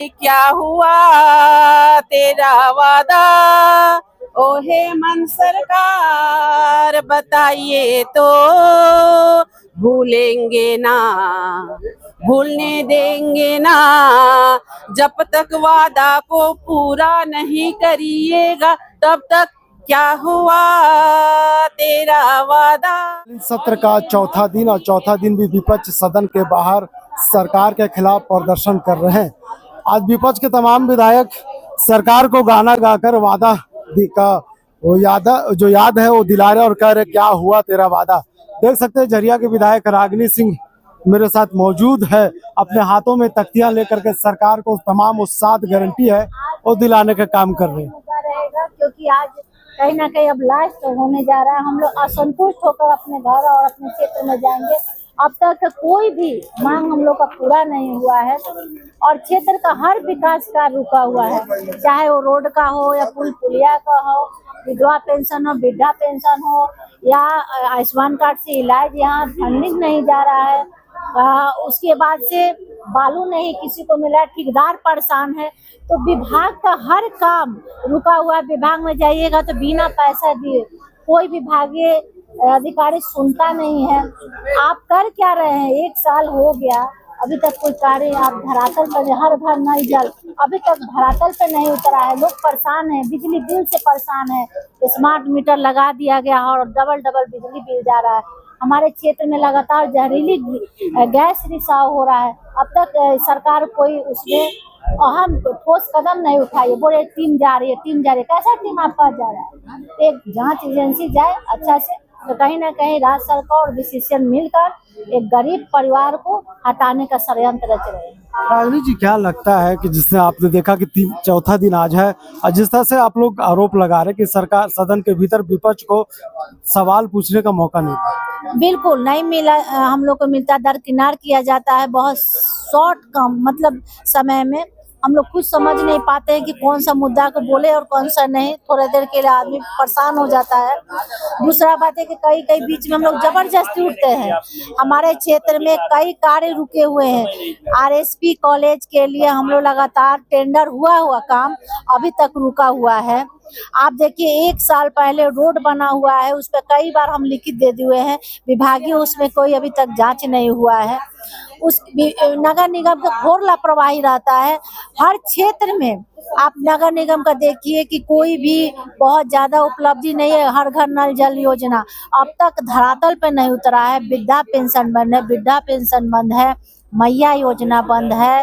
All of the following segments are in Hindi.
क्या हुआ तेरा वादा, ओ हेमंत सरकार बताइए तो, भूलेंगे ना, भूलने देंगे ना, जब तक वादा को पूरा नहीं करिएगा तब तक क्या हुआ तेरा वादा। सत्र का चौथा दिन और चौथा दिन भी विपक्ष सदन के बाहर सरकार के खिलाफ प्रदर्शन कर रहे हैं। आज विपक्ष के तमाम विधायक सरकार को गाना गाकर वादा का वो याद है वो दिला रहे और कह रहे क्या हुआ तेरा वादा। देख सकते हैं झरिया के विधायक रागिनी सिंह मेरे साथ मौजूद है, अपने हाथों में तख्तियां लेकर के सरकार को तमाम वो 7 गारंटी है वो दिलाने का काम कर रहे हैं। क्योंकि आज कहीं ना कहीं अब लास्ट होने जा रहा है, हम लोग असंतुष्ट होकर अपने घर और अपने क्षेत्र में जाएंगे। अब तक कोई भी मांग हम लोग का पूरा नहीं हुआ है और क्षेत्र का हर विकास कार्य रुका हुआ है, चाहे वो रोड का हो या पुल पुलिया का हो, विधवा पेंशन हो, वृद्धा पेंशन हो या आयुष्मान कार्ड से इलाज, यहाँ फंडिंग नहीं जा रहा है। उसके बाद से बालू नहीं किसी को मिला, ठेकेदार परेशान है, तो विभाग का हर काम रुका हुआ है। विभाग में जाइएगा तो बिना पैसा दिए कोई विभागीय अधिकारी सुनता नहीं है। आप कर क्या रहे हैं? 1 साल हो गया, अभी तक कोई कार्य आप धरातल पर, हर घर नल जल अभी तक धरातल पे नहीं उतरा है। लोग परेशान हैं, बिजली बिल से परेशान है। स्मार्ट मीटर लगा दिया गया और डबल बिजली बिल जा रहा है। हमारे क्षेत्र में लगातार जहरीली गैस रिसाव हो रहा है। अब तक सरकार कोई उसमें अहम ठोस कदम नहीं उठाई। बोले टीम जा रही है, कैसा टीम आपका जा रहा है? एक जांच एजेंसी जाए अच्छा से, तो कहीं ना कहीं राज्य सरकार और बीसीसीएल मिलकर एक गरीब परिवार को हटाने का षड्यंत्र रच रहे हैं। रागिनी जी, क्या लगता है कि जिसने आपने देखा कि चौथा दिन आज है और जिस तरह से आप लोग आरोप लगा रहे कि सरकार सदन के भीतर विपक्ष को सवाल पूछने का मौका नहीं मिला? बिल्कुल नहीं मिला, हम लोग को मिलता, दरकिनार किया जाता है बहुत शॉर्ट कम मतलब समय में। हम लोग कुछ समझ नहीं पाते हैं कि कौन सा मुद्दा को बोले और कौन सा नहीं। थोड़ा देर के लिए आदमी परेशान हो जाता है। दूसरा बात है कि कई बीच में हम लोग जबरदस्ती उठते हैं। हमारे क्षेत्र में कई कार्य रुके हुए हैं। आरएसपी कॉलेज के लिए हम लोग लगातार टेंडर हुआ काम अभी तक रुका हुआ है। आप देखिए 1 साल पहले रोड बना हुआ है, उस पर कई बार हम लिखित दे दिए हैं, विभागीय उसमें कोई अभी तक जांच नहीं हुआ है। उस नगर निगम का घोर लापरवाही रहता है। हर क्षेत्र में आप नगर निगम का देखिए कि कोई भी बहुत ज्यादा उपलब्धि नहीं है। हर घर नल जल योजना अब तक धरातल पे नहीं उतरा है। वृद्धा पेंशन बंद है, मैया योजना बंद है,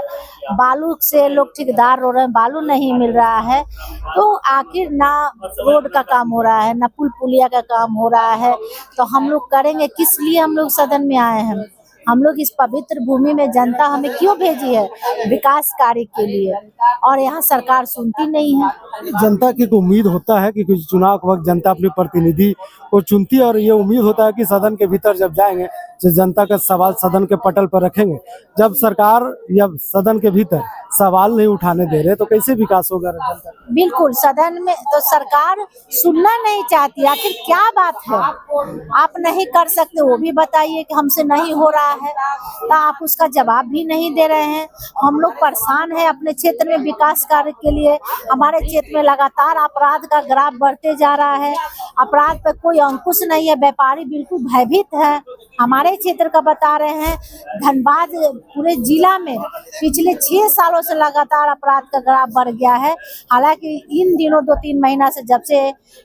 बालू से लोग ठेकेदार रो रहे हैं, बालू नहीं मिल रहा है। तो आखिर ना रोड का काम हो रहा है, ना पुल पुलिया का काम हो रहा है, तो हम लोग करेंगे किस लिए? हम लोग सदन में आए हैं, हम लोग इस पवित्र भूमि में जनता हमें क्यों भेजी है? विकास कार्य के लिए, और यहाँ सरकार सुनती नहीं है। जनता की तो उम्मीद होता है कि कुछ चुनाव के वक्त जनता अपने प्रतिनिधि को चुनती है और ये उम्मीद होता है कि सदन के भीतर जब जाएंगे तो जनता का सवाल सदन के पटल पर रखेंगे। जब सरकार या सदन के भीतर सवाल नहीं उठाने दे रहे तो कैसे विकास होगा जनता? बिल्कुल, सदन में तो सरकार सुनना नहीं चाहती। आखिर क्या बात है? आप नहीं कर सकते वो भी बताइए कि हमसे नहीं हो रहा है, तो आप उसका जवाब भी नहीं दे रहे हैं। हम लोग परेशान हैं अपने क्षेत्र में विकास कार्य के लिए। हमारे क्षेत्र में लगातार अपराध का ग्राफ बढ़ते जा रहा है, अपराध पर कोई अंकुश नहीं है, व्यापारी बिल्कुल भयभीत है। हमारे क्षेत्र का बता रहे हैं, धनबाद पूरे जिला में पिछले 6 सालों से लगातार अपराध का ग्राफ बढ़ गया है। हालांकि इन दिनों 2-3 महीना से जब से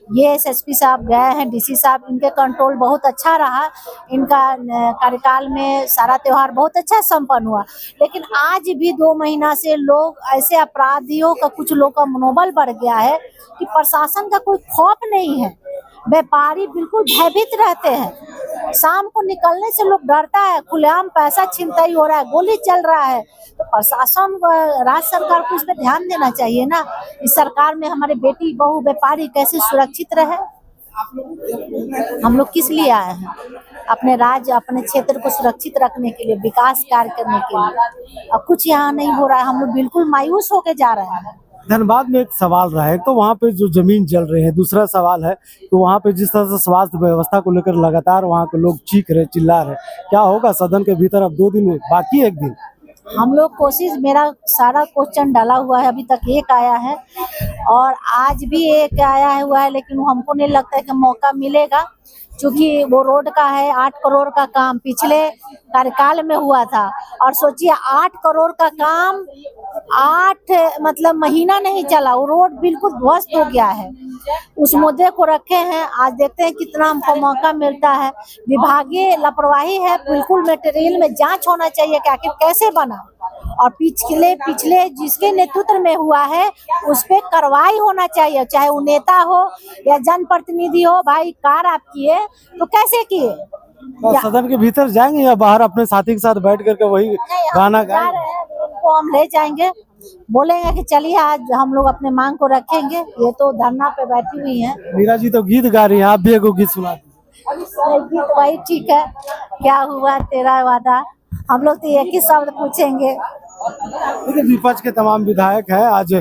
ये एसएसपी साहब गए हैं, डीसी साहब, इनके कंट्रोल बहुत अच्छा रहा। इनका कार्यकाल में सारा त्योहार बहुत अच्छा संपन्न हुआ। लेकिन आज भी 2 महीना से लोग ऐसे अपराधियों का, कुछ लोग का मनोबल बढ़ गया है कि प्रशासन का कोई खौफ नहीं है। व्यापारी बिल्कुल भयभीत रहते हैं। शाम को निकलने से लोग डरता है, खुलेआम पैसा छिनताई हो रहा है, गोली चल रहा है। तो प्रशासन, राज्य सरकार को इस पर ध्यान देना चाहिए ना। इस सरकार में हमारे बेटी बहू व्यापारी कैसे सुरक्षित रहे? हम लोग किस लिए आए हैं? अपने राज्य, अपने क्षेत्र को सुरक्षित रखने के लिए, विकास कार्य करने के लिए। अब कुछ यहाँ नहीं हो रहा है, हम लोग बिल्कुल मायूस होके जा रहे हैं। धनबाद में एक सवाल रहा है, तो वहाँ पे जो जमीन जल रही है। दूसरा सवाल है तो वहाँ पे जिस तरह से स्वास्थ्य व्यवस्था को लेकर लगातार वहाँ के लोग चीख रहे, चिल्ला रहे, क्या होगा सदन के भीतर? अब 2 दिन बाकी, 1 दिन। हम लोग कोशिश, मेरा सारा क्वेश्चन डाला हुआ है, अभी तक एक आया है और आज भी एक आया हुआ है, लेकिन हमको नहीं लगता है कि मौका मिलेगा, क्योंकि वो रोड का है। 8 करोड़ का काम पिछले कार्यकाल में हुआ था और सोचिए 8 करोड़ का काम 8 मतलब महीना नहीं चला, वो रोड बिल्कुल ध्वस्त हो गया है। उस मुद्दे को रखे हैं, आज देखते हैं कितना हमको मौका मिलता है। विभागीय लापरवाही है, बिल्कुल मटेरियल में जांच होना चाहिए कि आखिर कैसे बना, और पिछले जिसके नेतृत्व में हुआ है उस पे कार्रवाई होना चाहिए, चाहे वो नेता हो या जनप्रतिनिधि हो। भाई कार आप किए तो कैसे किए? तो सदन के भीतर जाएंगे या बाहर अपने साथी के साथ बैठ करके वही गाना जा गाएंगे? रहे हैं, उनको हम ले जाएंगे, बोलेंगे कि चलिए आज हम लोग अपने मांग को रखेंगे। ये तो धरना पे बैठी हुई हैं। मीरा जी तो गीत गा रही हैं, आप भी एक गीत सुना दीजिए। गीत वही ठीक है, क्या हुआ तेरा वादा, हम लोग तो एक ही शब्द पूछेंगे। देखिए विपक्ष के तमाम विधायक हैं आज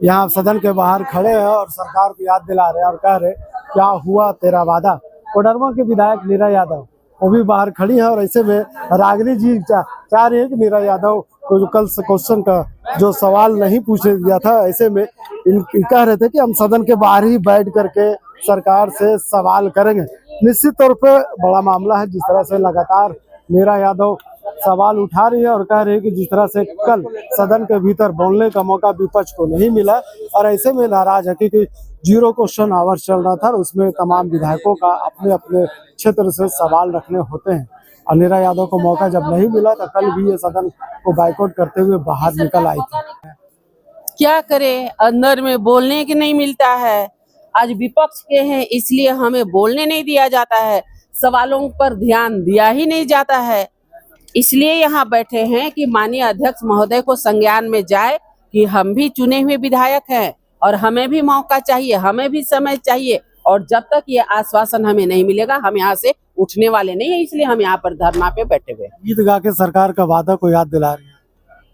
यहाँ सदन के बाहर खड़े हैं और सरकार को याद दिला रहे हैं और कह रहे क्या हुआ तेरा वादा। कोडरमा के विधायक नीरा यादव वो भी बाहर खड़ी है और ऐसे में रागिनी जी चाह रही है कि नीरा यादव को जो कल क्वेश्चन का जो सवाल नहीं पूछे गया था, ऐसे में कह रहे थे कि हम सदन के बाहर ही बैठ करके सरकार से सवाल करेंगे। निश्चित तौर पे बड़ा मामला है जिस तरह से लगातार नीरा यादव सवाल उठा रही है और कह रही है कि जिस तरह से कल सदन के भीतर बोलने का मौका विपक्ष को नहीं मिला और ऐसे में नाराज है क्योंकि 0 क्वेश्चन आवर चल रहा था और उसमें तमाम विधायकों का अपने अपने क्षेत्र से सवाल रखने होते हैं और नीरा यादव को मौका जब नहीं मिला तो कल भी ये सदन को बाइकआउट करते हुए बाहर निकल आई थी। क्या करे, अंदर में बोलने के नहीं मिलता है। आज विपक्ष के हैं इसलिए हमें बोलने नहीं दिया जाता है, सवालों पर ध्यान दिया ही नहीं जाता है। इसलिए यहाँ बैठे हैं कि माननीय अध्यक्ष महोदय को संज्ञान में जाए कि हम भी चुने हुए विधायक हैं और हमें भी मौका चाहिए, हमें भी समय चाहिए, और जब तक ये आश्वासन हमें नहीं मिलेगा हम यहाँ से उठने वाले नहीं है। इसलिए हम यहाँ पर धरना पे बैठे हुए। गीत गा के सरकार का वादा को याद दिला रही है।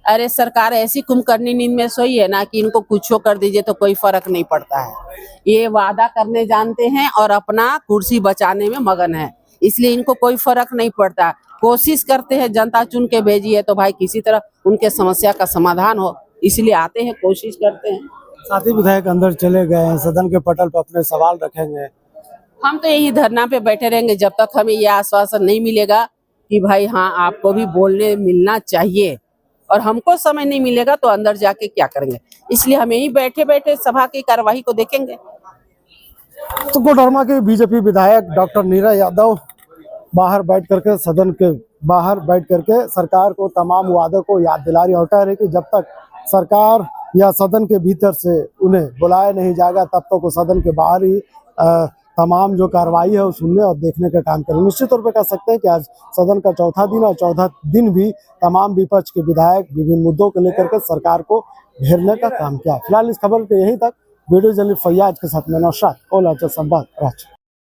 अरे सरकार ऐसी कुंभकर्णी नींद में सोई है ना कि इनको कुछ कर दीजिए तो कोई फर्क नहीं पड़ता है। ये वादा करने जानते हैं और अपना कुर्सी बचाने में मगन है, इसलिए इनको कोई फर्क नहीं पड़ता। कोशिश करते हैं, जनता चुन के भेजी है तो भाई किसी तरह उनके समस्या का समाधान हो, इसलिए आते हैं, कोशिश करते हैं। साथी विधायक अंदर चले गए हैं, सदन के पटल पर अपने सवाल रखेंगे। हम तो यही धरना पे बैठे रहेंगे जब तक हमें यह आश्वासन नहीं मिलेगा कि भाई हाँ आपको भी बोलने मिलना चाहिए, और हमको समय नहीं मिलेगा तो अंदर जाके क्या करेंगे। इसलिए हम यही बैठे बैठे सभा की कार्यवाही को देखेंगे। तो कोडरमा के बीजेपी विधायक डॉक्टर नीरा यादव बाहर बैठ करके सदन के बाहर बैठ करके सरकार को तमाम वादों को याद दिला रही और कह रही कि जब तक सरकार या सदन के भीतर से उन्हें बुलाया नहीं जाएगा तब तक वो सदन के बाहर ही तमाम जो कार्रवाई है वो सुनने और देखने का काम करें। निश्चित तौर पर कह सकते हैं कि आज सदन का चौथा दिन और चौथा दिन भी तमाम विपक्ष के विधायक विभिन्न मुद्दों को लेकर के सरकार को घेरने का काम किया। फिलहाल इस खबर के यहीं तक। वीडियो जर्नलिस्ट फैयाज के साथ में नौशाद, संवाद रांची।